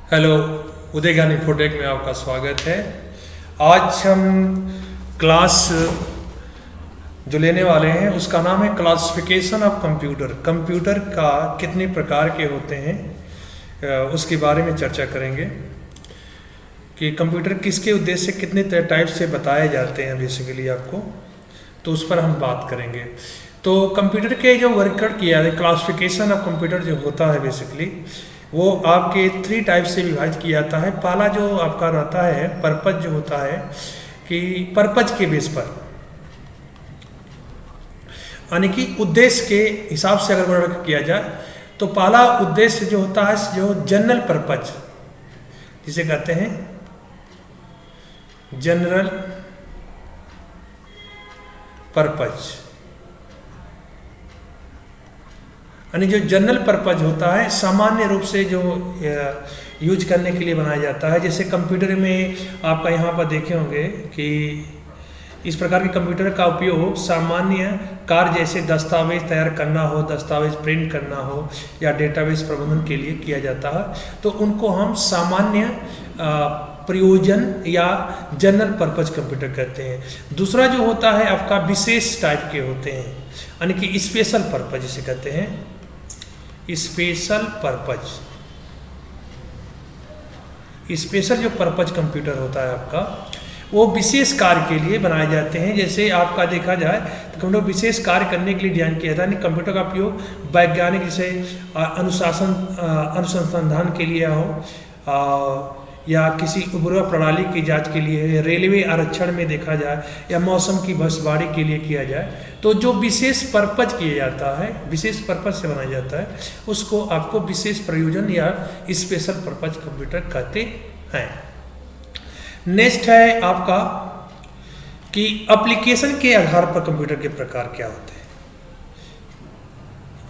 Hello, उदय ज्ञान infotech में आपका स्वागत है। आज हम क्लास जो लेने वाले हैं उसका नाम है क्लासिफिकेशन ऑफ कंप्यूटर। कंप्यूटर का कितने प्रकार के होते हैं उसके बारे में चर्चा करेंगे कि कंप्यूटर किसके उद्देश्य से कितने टाइप से बताए जाते हैं बेसिकली आपको, तो उस पर हम बात करेंगे। तो कंप्यूटर के जो वर्गीकरण किया है, क्लासिफिकेशन ऑफ कंप्यूटर जो होता है बेसिकली वो आपके 3 टाइप से विभाजित किया जाता है। पहला जो आपका रहता है पर्पज, जो होता है कि पर्पज के बेस पर, यानी कि उद्देश्य के हिसाब से अगर वर्णन किया जाए तो पहला उद्देश्य जो होता है जो जनरल पर्पज, जिसे कहते हैं जनरल पर्पज, यानी जो जनरल पर्पज होता है सामान्य रूप से जो यूज करने के लिए बनाया जाता है। जैसे कंप्यूटर में आपका यहाँ पर देखे होंगे कि इस प्रकार के कंप्यूटर का उपयोग सामान्य कार्य जैसे दस्तावेज तैयार करना हो, दस्तावेज प्रिंट करना हो या डेटाबेस प्रबंधन के लिए किया जाता है, तो उनको हम सामान्य प्रयोजन या जनरल पर्पज कंप्यूटर कहते हैं। दूसरा जो होता है आपका विशेष टाइप के होते हैं, यानी कि स्पेशल पर्पज जिसे कहते हैं स्पेशल पर्पज। स्पेशल जो पर्पज कंप्यूटर होता है आपका वो विशेष कार्य के लिए बनाए जाते हैं। जैसे आपका देखा जाए तो कंप्यूटर विशेष कार्य करने के लिए डिजाइन किया जाता है। कंप्यूटर का उपयोग वैज्ञानिक जैसे अनुसंधान के लिए हो या किसी उपग्रह प्रणाली की जांच के लिए, रेलवे आरक्षण में देखा जाए या मौसम की भविष्यवाणी के लिए किया जाए, तो जो विशेष पर्पज किया जाता है, विशेष पर्पज से बनाया जाता है, उसको आपको विशेष प्रयोजन या स्पेशल पर्पज कंप्यूटर कहते हैं। नेक्स्ट है आपका कि एप्लीकेशन के आधार पर कंप्यूटर के प्रकार क्या होते हैं।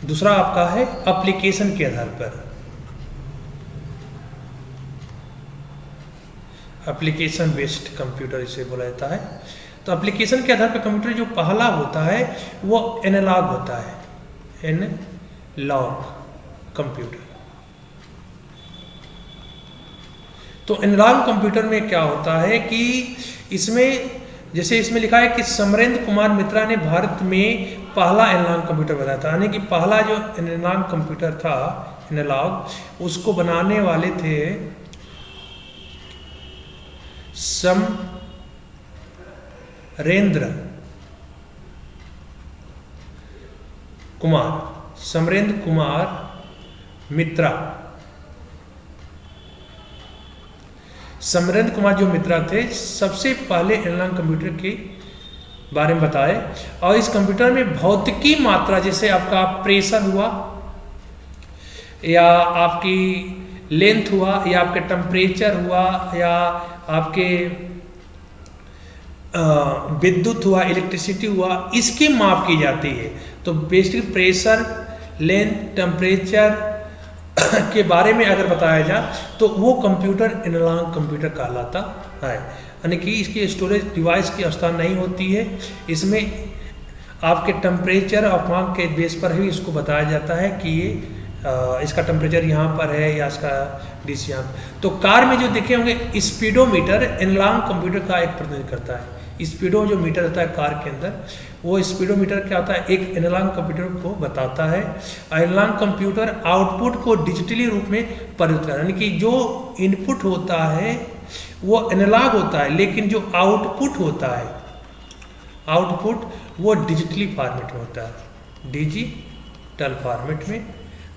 दूसरा आपका है एप्लीकेशन के आधार पर, एप्लीकेशन बेस्ड कंप्यूटर इसे बोला जाता है। तो एप्लीकेशन के आधार पर कंप्यूटर जो पहला होता है वो एनालॉग होता है, एनालॉग कंप्यूटर। तो एनालॉग कंप्यूटर में क्या होता है कि इसमें जैसे इसमें लिखा है कि समरेंद्र कुमार मित्रा ने भारत में पहला एनालॉग कंप्यूटर बनाया था, यानी कि पहला जो एनालॉग कंप्यूटर था एनालॉग, उसको बनाने वाले थे समरेंद्र कुमार मित्रा। समरेंद्र कुमार जो मित्रा थे सबसे पहले एनालॉग कंप्यूटर के बारे में बताए। और इस कंप्यूटर में भौतिकी मात्रा जैसे आपका प्रेशर हुआ या आपकी लेंथ हुआ या आपके टेम्परेचर हुआ या आपके विद्युत हुआ, इलेक्ट्रिसिटी हुआ, इसकी माप की जाती है। तो बेसिक प्रेशर, लेंथ, टेम्परेचर के बारे में अगर बताया जाए तो वो कंप्यूटर एनालॉग कंप्यूटर कहलाता है, यानी कि इसकी स्टोरेज डिवाइस की अवस्था नहीं होती है। इसमें आपके टेम्परेचर और माप के बेस पर ही इसको बताया जाता है कि ये इसका टेम्परेचर यहाँ पर है या इसका डीसी यहाँ। तो कार में जो देखे होंगे स्पीडोमीटर एनालॉग कंप्यूटर का एक प्रतिनिधित्व करता है। स्पीडो जो मीटर होता है कार के अंदर, वो स्पीडोमीटर क्या होता है, एक एनालॉग कंप्यूटर को बताता है। एनालॉग कंप्यूटर आउटपुट को डिजिटली रूप में परिवर्तित करता है, यानी कि जो इनपुट होता है वो एनालॉग होता है, लेकिन जो आउटपुट होता है, आउटपुट वो डिजिटली फॉर्मेट में होता है, डिजिटल फॉर्मेट में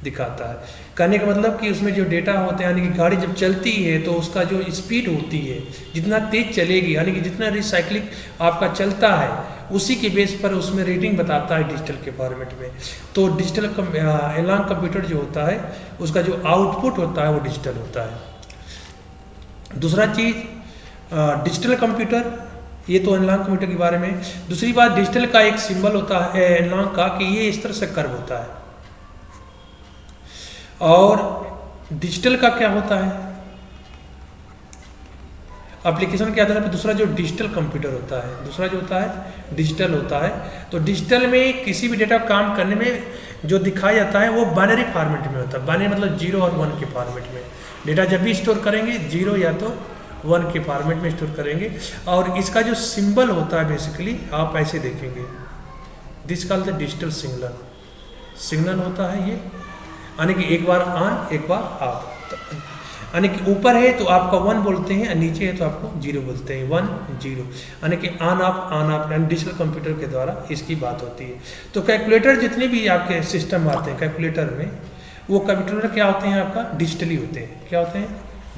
दिखाता है। कहने का मतलब कि उसमें जो डेटा होते हैं, यानी कि गाड़ी जब चलती है तो उसका जो स्पीड होती है, जितना तेज चलेगी, यानी कि जितना रिसाइक्लिंग आपका चलता है, उसी के बेस पर उसमें रेटिंग बताता है डिजिटल के फॉर्मेट में। तो डिजिटल एनालॉग कंप्यूटर जो होता है उसका जो आउटपुट होता है वो डिजिटल होता है। दूसरा चीज़ डिजिटल कंप्यूटर, ये तो एनालॉग कंप्यूटर के बारे में। दूसरी बात, डिजिटल का एक सिंबल होता है एनालॉग का कि ये इस तरह से कर्व होता है। और डिजिटल का क्या होता है, एप्लीकेशन के आधार पर दूसरा जो डिजिटल कंप्यूटर होता है, दूसरा जो होता है डिजिटल होता है। तो डिजिटल में किसी भी डेटा काम करने में जो दिखाया जाता है वो बाइनरी फॉर्मेट में होता है। बाइनरी मतलब 0 और 1 के फॉर्मेट में। डेटा जब भी स्टोर करेंगे 0 या तो 1 के फॉर्मेट में स्टोर करेंगे। और इसका जो सिंबल होता है बेसिकली आप ऐसे देखेंगे, this called the digital signal होता है ये, यानी कि एक बार ऑन एक बार ऑफ, यानी कि ऊपर है तो आपका 1 बोलते हैं और नीचे है तो आपको 0 बोलते हैं, 1 0, यानी कि ऑन ऑफ डिजिटल कंप्यूटर के द्वारा इसकी बात होती है। तो कैलकुलेटर जितने भी आपके सिस्टम आते हैं कैलकुलेटर में, वो कैलकुलेटर क्या होते हैं आपका डिजिटली होते हैं। क्या होते हैं?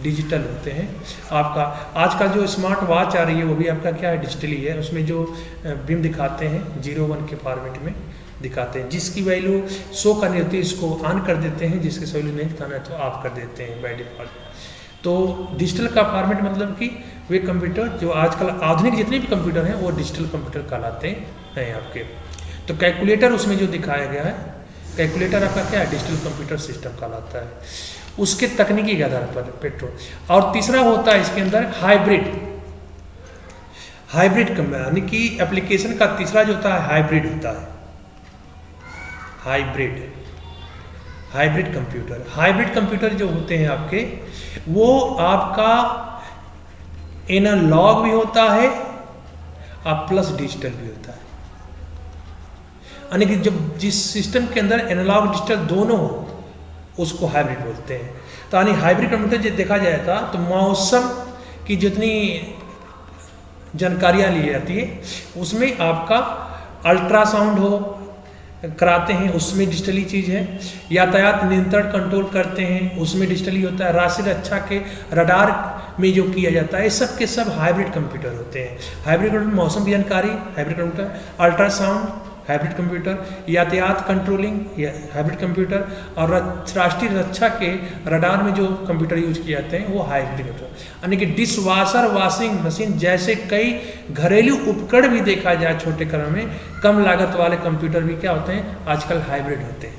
डिजिटल होते हैं। आपका आज का जो स्मार्ट वॉच आ रही है वो भी आपका क्या है? डिजिटली है। उसमें जो बिम दिखाते हैं 0 1 के फॉर्मेट में दिखाते हैं। जिसकी वैल्यू शो करनी होती है इसको ऑन कर देते हैं, जिसकी वैल्यू नहीं दिखाना है तो ऑफ कर देते हैं बाय डिफॉल्ट। तो डिजिटल का फॉर्मेट मतलब कि वे कंप्यूटर जो आजकल आधुनिक जितने भी कंप्यूटर हैं वो डिजिटल कंप्यूटर कहलाते हैं आपके। तो कैलकुलेटर उसमें जो दिखाया गया है, कैलकुलेटर आपका क्या है? डिजिटल कंप्यूटर सिस्टम कहलाता है उसके तकनीकी के आधार पर पेट्रोल। और तीसरा होता है इसके अंदर हाइब्रिड यानी कि एप्लीकेशन का तीसरा जो होता है हाइब्रिड होता है। हाइब्रिड कंप्यूटर जो होते हैं आपके, वो आपका एनालॉग भी होता है और प्लस डिजिटल भी होता है। यानी कि जब जिस सिस्टम के अंदर एनालॉग डिजिटल दोनों हो उसको हाइब्रिड बोलते हैं। तो यानी हाइब्रिड कंप्यूटर जब देखा जाएगा तो मौसम की जितनी जानकारियाँ ली जाती है उसमें आपका अल्ट्रासाउंड हो कराते हैं, उसमें डिजिटली चीज़ है। यातायात नियंत्रण कंट्रोल करते हैं उसमें डिजिटली होता है। राशि रक्षा के रडार में जो किया जाता है सब के सब हाइब्रिड कंप्यूटर होते हैं। हाइब्रिड कंप्यूटर मौसम की जानकारी hybrid computer, ultrasound hybrid computer, यातायात कंट्रोलिंग हाइब्रिड कंप्यूटर, और राष्ट्रीय रक्षा के रडार में जो कंप्यूटर यूज किए जाते हैं वो हाइब्रिड कंप्यूटर। यानी कि डिश वाशर, वॉशिंग मशीन जैसे कई घरेलू उपकरण भी देखा जाए छोटे क्रम में, कम लागत वाले कंप्यूटर भी क्या होते हैं आजकल हाइब्रिड होते हैं।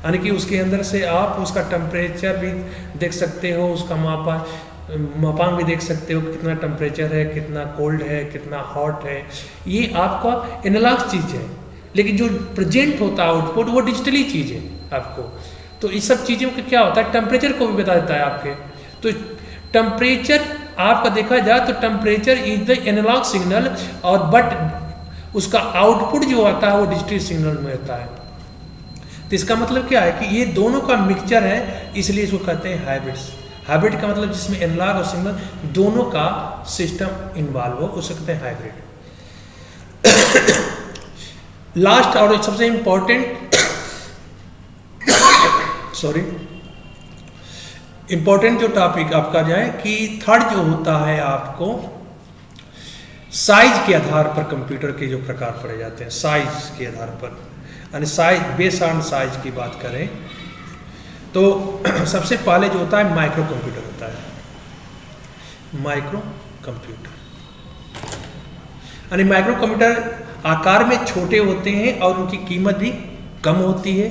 यानी कि उसके अंदर से आप उसका टेम्परेचर भी देख सकते हो, उसका मापांक भी देख सकते हो, कितना टेम्परेचर है, कितना कोल्ड है, कितना हॉट है। ये आपका एनालॉग चीज़ है, लेकिन जो प्रेजेंट होता है आउटपुट वो डिजिटली चीज़ है आपको। तो इस सब चीज़ों का क्या होता है, टेम्परेचर को भी बता देता है आपके। तो टेम्परेचर आपका देखा जाए तो temperature is the analogue signal, और बट उसका आउटपुट जो आता है वो डिजिटल सिग्नल में होता है। तो इसका मतलब क्या है कि ये दोनों का मिक्सचर है, इसलिए इसको कहते हैं हाइब्रिड्स। हाइब्रिड का मतलब जिसमें एनालॉग और सिग्नल दोनों का सिस्टम इन्वॉल्व हो उसे कहते हैं हाइब्रिड। लास्ट और सबसे इंपॉर्टेंट जो टॉपिक आपका जाए कि थर्ड जो होता है आपको साइज के आधार पर कंप्यूटर के जो प्रकार पड़े जाते हैं, साइज के आधार पर, यानी साइज बेस्ड ऑन साइज की बात करें तो सबसे पहले जो होता है माइक्रो कंप्यूटर होता है। माइक्रो कंप्यूटर यानी माइक्रो कंप्यूटर आकार में छोटे होते हैं और उनकी कीमत भी कम होती है।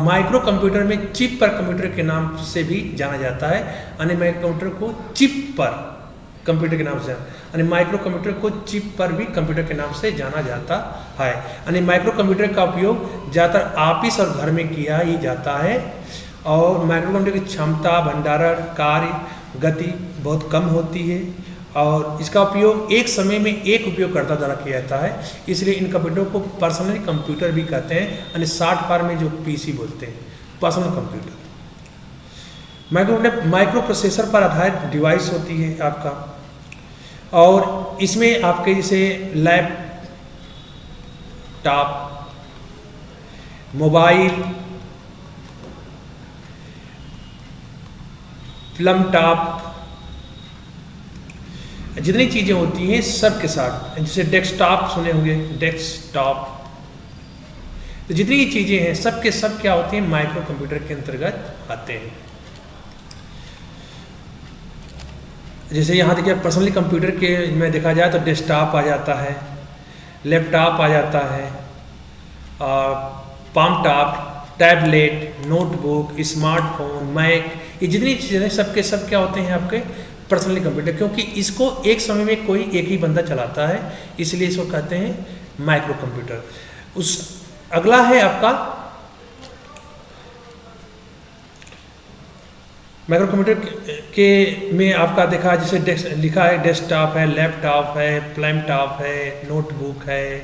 माइक्रो कंप्यूटर में चिप पर कंप्यूटर के नाम से भी जाना जाता है, यानी माइक्रो कंप्यूटर को चिप पर कंप्यूटर के नाम से, यानी माइक्रो कंप्यूटर को चिप पर भी कंप्यूटर के नाम से जाना जाता है। यानी माइक्रो कंप्यूटर का उपयोग ज़्यादातर ऑफिस और घर में किया ही जाता है, और माइक्रो कंप्यूटर की क्षमता, भंडारण, कार्य गति बहुत कम होती है, और इसका उपयोग एक समय में एक उपयोगकर्ता द्वारा किया जाता है। इसलिए इन कंप्यूटरों को पर्सनल कंप्यूटर भी कहते हैं, यानी शॉर्ट फॉर्म में जो पीसी बोलते हैं, पर्सनल कंप्यूटर। माइक्रो प्रोसेसर पर आधारित डिवाइस होती है आपका, और इसमें आपके जैसे लैपटॉप, मोबाइल, फिल्म टॉप, जितनी चीज़ें होती हैं सब के साथ, जैसे डेस्कटॉप सुने होंगे, डेस्कटॉप, तो जितनी चीज़ें हैं सब के सब क्या होती हैं माइक्रो कंप्यूटर के अंतर्गत आते हैं। जैसे यहाँ देखिए पर्सनली कंप्यूटर के में देखा जाए तो डेस्कटॉप आ जाता है, लैपटॉप आ जाता है, palmtop, tablet, notebook, smartphone, Mac, ये जितनी चीज़ें हैं सब के सब क्या होते हैं आपके पर्सनली कंप्यूटर, क्योंकि इसको एक समय में कोई एक ही बंदा चलाता है, इसलिए इसको कहते हैं माइक्रो कंप्यूटर। उस अगला है आपका माइक्रो कंप्यूटर के में आपका देखा जैसे लिखा है डेस्कटॉप है, लैपटॉप है, लैपटॉप है, नोटबुक है,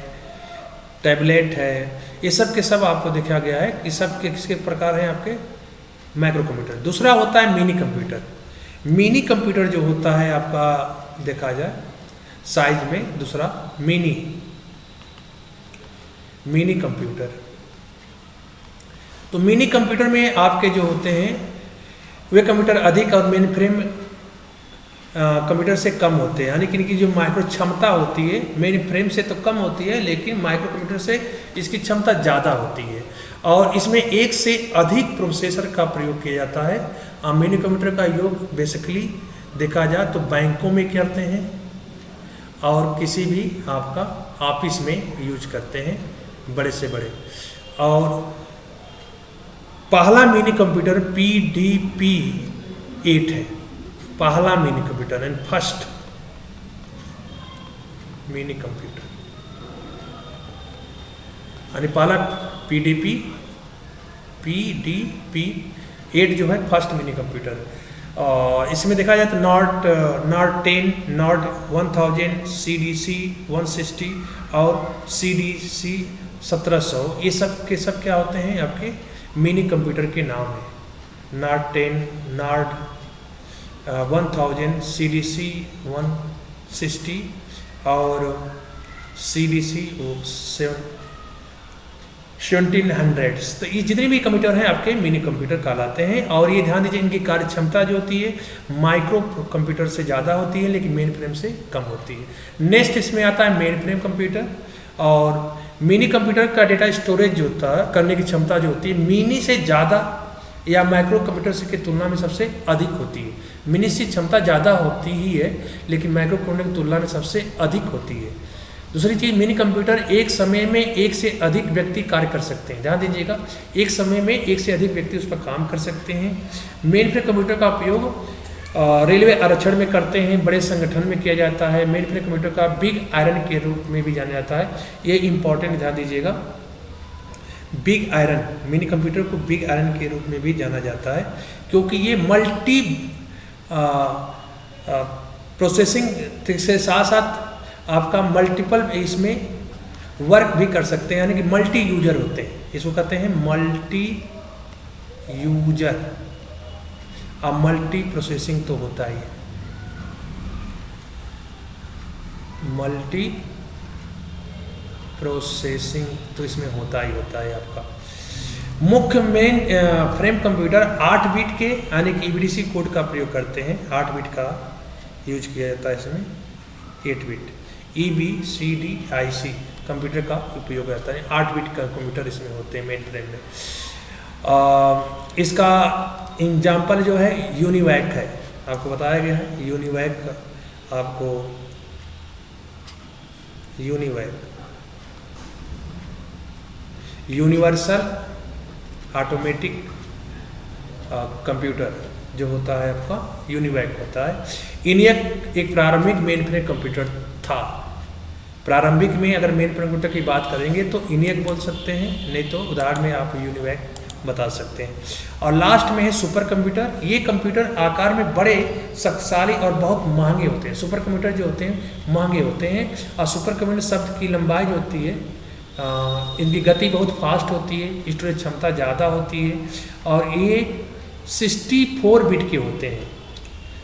टैबलेट है, ये सब के सब आपको देखा गया है। ये सब के किसके प्रकार हैं आपके माइक्रो कंप्यूटर। दूसरा होता है मिनी कंप्यूटर। मिनी कंप्यूटर जो होता है आपका देखा जाए साइज में, दूसरा मिनी कंप्यूटर। तो मिनी कंप्यूटर में आपके जो होते हैं वे कंप्यूटर अधिक और मेन फ्रेम कंप्यूटर से कम होते हैं, यानी कि इनकी जो माइक्रो क्षमता होती है मेन फ्रेम से तो कम होती है, लेकिन माइक्रो कंप्यूटर से इसकी क्षमता ज़्यादा होती है और इसमें एक से अधिक प्रोसेसर का प्रयोग किया जाता है। मिनी कंप्यूटर का योग बेसिकली देखा जाए तो बैंकों में करते हैं और किसी भी आपका ऑफिस में यूज करते हैं, बड़े से बड़े। और पहला मिनी कंप्यूटर PDP-8 है, पहला mini computer and first mini computer, यानी पहला PDP-8 जो है फर्स्ट मिनी कंप्यूटर। और इसमें देखा जाए तो नॉर्ड 10, नॉर्ड 1000, CDC 160 और CDC 1700, ये सब के सब क्या होते हैं आपके मिनी कंप्यूटर के नाम है। नॉर्ड 10, नॉर्ड 1000, CDC 160 और CDC 1700। तो ये जितने भी कंप्यूटर हैं आपके मिनी कंप्यूटर कहलाते हैं। और ये ध्यान दीजिए इनकी कार्य क्षमता जो होती है माइक्रो कंप्यूटर से ज़्यादा होती है, लेकिन मेन फ्रेम से कम होती है। नेक्स्ट इसमें आता है मेन फ्रेम कंप्यूटर। और मिनी कंप्यूटर का डेटा स्टोरेज जो होता है करने की क्षमता जो होती है मिनी से ज़्यादा या माइक्रो कंप्यूटर से की तुलना में सबसे अधिक होती है। मिनी से क्षमता ज़्यादा होती ही है, लेकिन माइक्रो कंप्यूटर की तुलना में सबसे अधिक होती है। दूसरी चीज़, मिनी कंप्यूटर एक समय में एक से अधिक व्यक्ति कार्य कर सकते हैं। ध्यान दीजिएगा, एक समय में एक से अधिक व्यक्ति उस पर काम कर सकते हैं। मेन फ्रेम कंप्यूटर का उपयोग रेलवे आरक्षण में करते हैं, बड़े संगठन में किया जाता है। मेन फ्रेम कंप्यूटर का बिग आयरन के रूप में भी जाना जाता है, ये इंपॉर्टेंट ध्यान दीजिएगा। बिग आयरन, मिनी कंप्यूटर को बिग आयरन के रूप में भी जाना जाता है, क्योंकि ये मल्टी प्रोसेसिंग से साथ साथ आपका मल्टीपल इसमें वर्क भी कर सकते हैं, यानी कि मल्टी यूजर होते हैं, इसको कहते हैं मल्टी यूजर। अब मल्टी प्रोसेसिंग तो होता ही है, मल्टी प्रोसेसिंग तो इसमें होता ही होता है आपका। मुख्य मेन फ्रेम कंप्यूटर 8 बिट के यानी कि EBDC कोड का प्रयोग करते हैं। 8 बिट का यूज किया जाता है इसमें, 8 बिट EBCDIC कंप्यूटर का उपयोग करता है। 8 बिट का कंप्यूटर इसमें होते हैं मेन फ्रेम में। इसका एग्जाम्पल जो है यूनिवैक है, आपको बताया गया है। यूनिवैक आपको यूनिवर्सल ऑटोमेटिक कंप्यूटर जो होता है आपका यूनिवैक होता है। इनियक एक प्रारंभिक मेन फ्रेम कंप्यूटर था। प्रारंभिक में अगर मेन फ्रेम कंप्यूटर की बात करेंगे तो इनियक बोल सकते हैं, नहीं तो उदाहरण में आप यूनिवैक बता सकते हैं। और लास्ट में है सुपर कंप्यूटर। ये कंप्यूटर आकार में बड़े, शक्तिशाली और बहुत महंगे होते हैं। सुपर कंप्यूटर जो होते हैं महंगे होते हैं। और सुपर कंप्यूटर शब्द की लंबाई जो होती है, इनकी गति बहुत फास्ट होती है, स्टोरेज क्षमता ज़्यादा होती है और ये 64 बिट के होते हैं।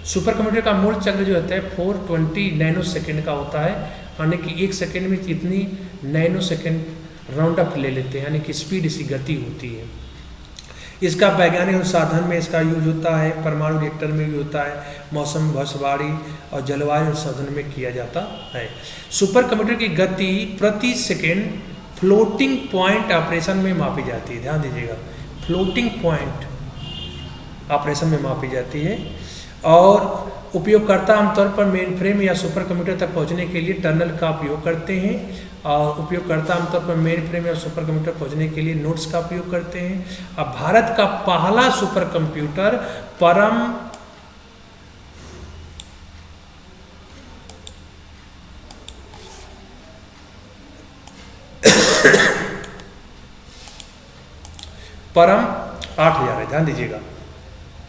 सुपर कंप्यूटर का मूल चक्र जो होता है 420 नैनो सेकेंड का होता है, यानी कि 1 सेकेंड में जितनी नैनो सेकेंड राउंड अप ले लेते हैं, यानी कि स्पीड इसकी गति होती है। इसका वैज्ञानिक अनुसंधान में इसका यूज होता है, परमाणु रिएक्टर में यूज होता है, मौसम भविष्यवाणी और जलवायु अनुसंधान में किया जाता है। सुपर कंप्यूटर की गति प्रति सेकेंड फ्लोटिंग पॉइंट ऑपरेशन में मापी जाती है। ध्यान दीजिएगा, फ्लोटिंग पॉइंट ऑपरेशन में मापी जाती है। और उपयोगकर्ता आमतौर पर मेन फ्रेम या सुपर कंप्यूटर तक पहुंचने के लिए टर्नल का उपयोग करते हैं। और उपयोगकर्ता आमतौर पर मेन फ्रेम या सुपर कंप्यूटर पहुंचने के लिए नोड्स का उपयोग करते हैं। अब भारत का पहला सुपर कंप्यूटर परम 8000 है, ध्यान दीजिएगा।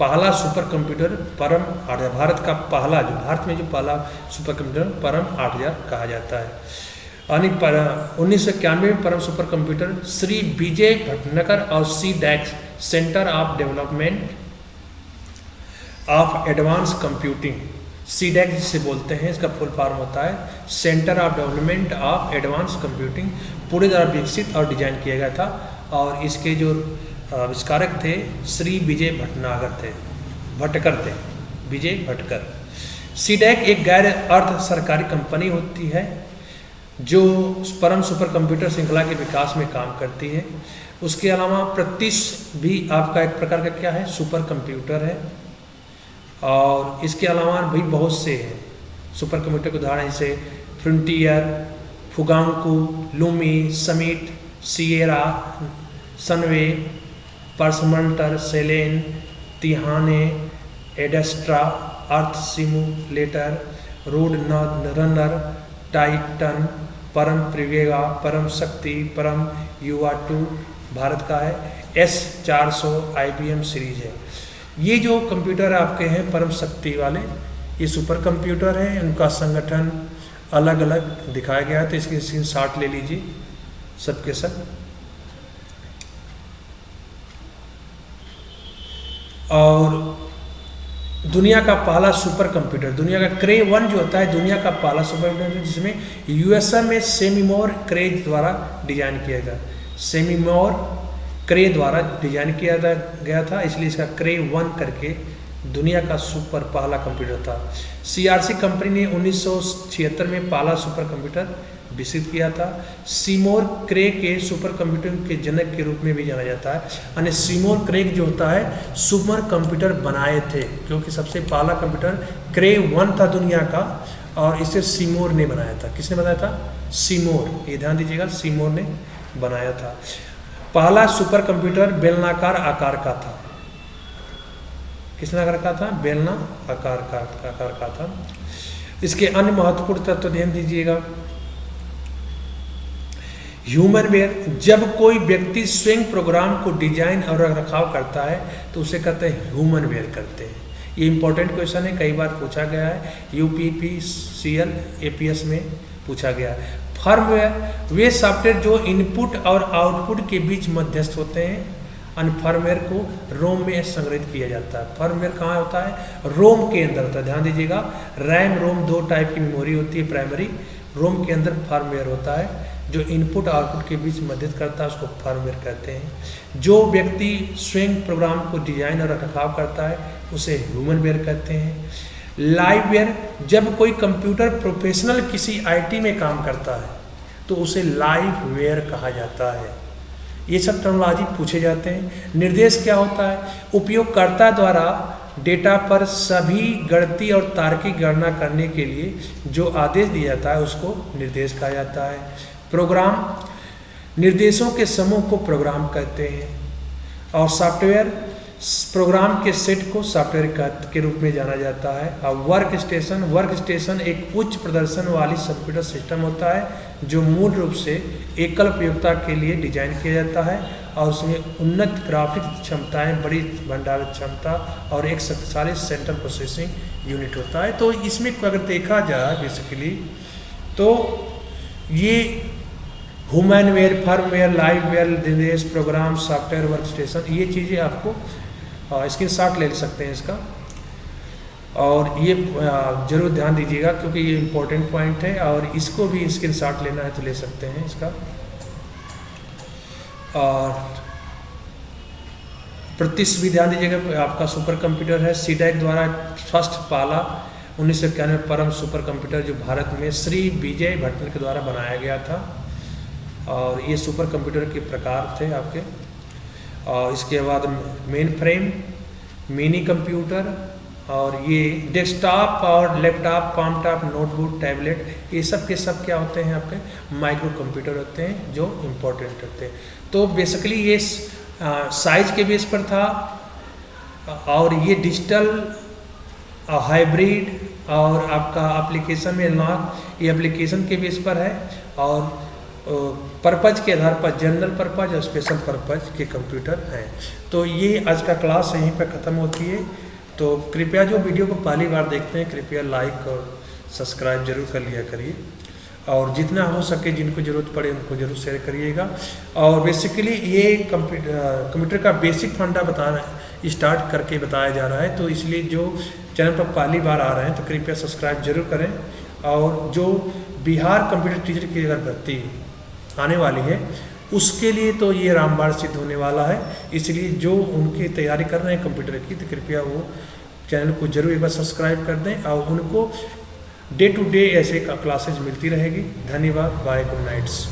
पहला सुपर कंप्यूटर परम 8000, भारत का पहला, जो भारत में जो पहला सुपर कंप्यूटर परम 8000 कहा जाता है। यानी 1991 में परम सुपर कंप्यूटर श्री विजय भटनागर और CDAC centre of development of advance computing, CDAC जिसे बोलते हैं, इसका फुल फॉर्म होता है centre of development of advance computing, पूरे द्वारा विकसित और डिजाइन किया गया था। और इसके जो आविष्कारक थे श्री विजय भटकर थे, विजय भटकर। CDAC एक गैर अर्ध सरकारी कंपनी होती है जो परम सुपर कंप्यूटर श्रृंखला के विकास में काम करती है। उसके अलावा प्रत्युष भी आपका एक प्रकार का क्या है, सुपर कंप्यूटर है। और इसके अलावा भी बहुत से हैं सुपर कंप्यूटर के उदाहरण, जैसे Frontier, Fugaku, Lumi, Summit, Sierra, Sunway, Perlmutter, Selene, Tianhe, Adastra, earth simulator, Roadrunner, Titan, Param Pravega, परम शक्ति, परम UA2 भारत का है, S400 IBM सीरीज है। ये जो कंप्यूटर आपके हैं परम शक्ति वाले, ये सुपर कंप्यूटर हैं, उनका संगठन अलग अलग दिखाया गया है। तो इसकी स्क्रीनशॉट ले लीजिए सबके सब। और दुनिया का पहला सुपर कंप्यूटर, दुनिया का क्रे 1 जो होता है, दुनिया का पहला सुपर कंप्यूटर, जिसमें USA में सेमीमोर क्रे द्वारा डिजाइन किया गया, सेमीमोर क्रे द्वारा डिजाइन किया गया था, इसलिए इसका क्रे 1 करके दुनिया का सुपर पहला कंप्यूटर था। CRC कंपनी ने 1976 में पहला सुपर कंप्यूटर विकसित किया था। सीमोर क्रे के सुपर कंप्यूटर के जनक के रूप में भी जाना जाता है। यानी सीमोर क्रे जो होता है सुपर कंप्यूटर बनाए थे, क्योंकि सबसे पहला कंप्यूटर क्रे 1 था दुनिया का, और इसे सीमोर ने बनाया था। किसने बनाया था? सीमोर, ये ध्यान दीजिएगा, सीमोर ने बनाया था। पहला सुपर कंप्यूटर बेलनाकार आकार का था। किस आकार का था? बेलना आकार का था। इसके अन्य महत्वपूर्ण तत्व ध्यान दीजिएगा। ह्यूमनवेयर, जब कोई व्यक्ति स्वयं प्रोग्राम को डिजाइन और रखरखाव करता है तो उसे कहते हैं ह्यूमनवेयर करते हैं। ये इंपॉर्टेंट क्वेश्चन है, कई बार पूछा गया है, UPPCL APS में पूछा गया है। फर्मवेयर, वे सॉफ्टवेयर जो इनपुट और आउटपुट के बीच मध्यस्थ होते हैं। अन्य फर्मवेयर को रोम में संग्रहित किया जाता है। फर्मवेयर कहाँ होता है? रोम के अंदर होता है। ध्यान दीजिएगा, रैम रोम 2 टाइप की मेमोरी होती है। प्राइमरी रोम के अंदर फर्मवेयर होता है, जो इनपुट आउटपुट के बीच मदद करता है, उसको फर्मवेयर कहते हैं। जो व्यक्ति स्वयं प्रोग्राम को डिजाइन और रखरखाव करता है उसे ह्यूमनवेयर कहते हैं। लाइववेयर, जब कोई कंप्यूटर प्रोफेशनल किसी IT में काम करता है तो उसे लाइववेयर कहा जाता है। ये सब टर्मिनोलॉजी पूछे जाते हैं। निर्देश क्या होता है? उपयोगकर्ता द्वारा डेटा पर सभी गणितीय और तार्किक गणना करने के लिए जो आदेश दिया जाता है उसको निर्देश कहा जाता है। प्रोग्राम, निर्देशों के समूह को प्रोग्राम कहते हैं। और सॉफ्टवेयर, प्रोग्राम के सेट को सॉफ्टवेयर के रूप में जाना जाता है। और वर्क स्टेशन एक उच्च प्रदर्शन वाली कंप्यूटर सिस्टम होता है जो मूल रूप से एकल उपयोगिता के लिए डिजाइन किया जाता है और उसमें उन्नत ग्राफिक क्षमताएं, बड़ी भंडारण क्षमता और एक शक्तिशाली सेंट्रल प्रोसेसिंग यूनिट होता है। तो इसमें अगर देखा जाए बेसिकली तो ये ह्यूमनवेयर, फर्मवेयर, लाइववेयर, निर्देश, प्रोग्राम, सॉफ्टवेयर, वर्क स्टेशन, ये चीज़ें आपको स्क्रीनशॉट ले सकते हैं इसका। और ये जरूर ध्यान दीजिएगा क्योंकि ये इम्पोर्टेंट पॉइंट है और इसको भी स्क्रीनशॉट लेना है तो ले सकते हैं इसका। और प्रत्युष भी ध्यान दीजिएगा, आपका सुपर कंप्यूटर है CDAC द्वारा फर्स्ट पहला 1991 परम सुपर कंप्यूटर जो भारत में श्री विजय भटनागर के द्वारा बनाया गया था। और ये सुपर कंप्यूटर के प्रकार थे आपके। और इसके बाद मेन फ्रेम, मिनी कंप्यूटर, और ये डेस्कटॉप और laptop, palm top, notebook, tablet, ये सब के सब क्या होते हैं? आपके माइक्रो कंप्यूटर होते हैं जो इम्पोर्टेंट होते हैं। तो बेसिकली ये साइज के बेस पर था और ये डिजिटल, हाइब्रिड और आपका एप्लीकेशन में लॉन्च, ये एप्लीकेशन के बेस पर है। और पर्पज़ के आधार पर जनरल पर्पज़ और स्पेशल पर्पज़ के कंप्यूटर हैं। तो ये आज का क्लास यहीं पर ख़त्म होती है। तो कृपया जो वीडियो को पहली बार देखते हैं कृपया लाइक और सब्सक्राइब जरूर कर लिया करिए, और जितना हो सके जिनको ज़रूरत पड़े उनको ज़रूर शेयर करिएगा। और बेसिकली ये कंप्यूटर का बेसिक फंडा स्टार्ट करके बताया जा रहा है, तो इसलिए जो चैनल पर पहली बार आ रहे हैं तो कृपया सब्सक्राइब जरूर करें। और जो बिहार कंप्यूटर टीचर की अगर भर्ती आने वाली है उसके लिए तो ये रामबाण सिद्ध होने वाला है, इसलिए जो उनकी तैयारी कर रहे हैं कंप्यूटर की तो कृपया वो चैनल को जरूर एक बार सब्सक्राइब कर दें, और उनको डे टू डे ऐसे क्लासेज मिलती रहेगी। धन्यवाद, बाय, गुड नाइट्स।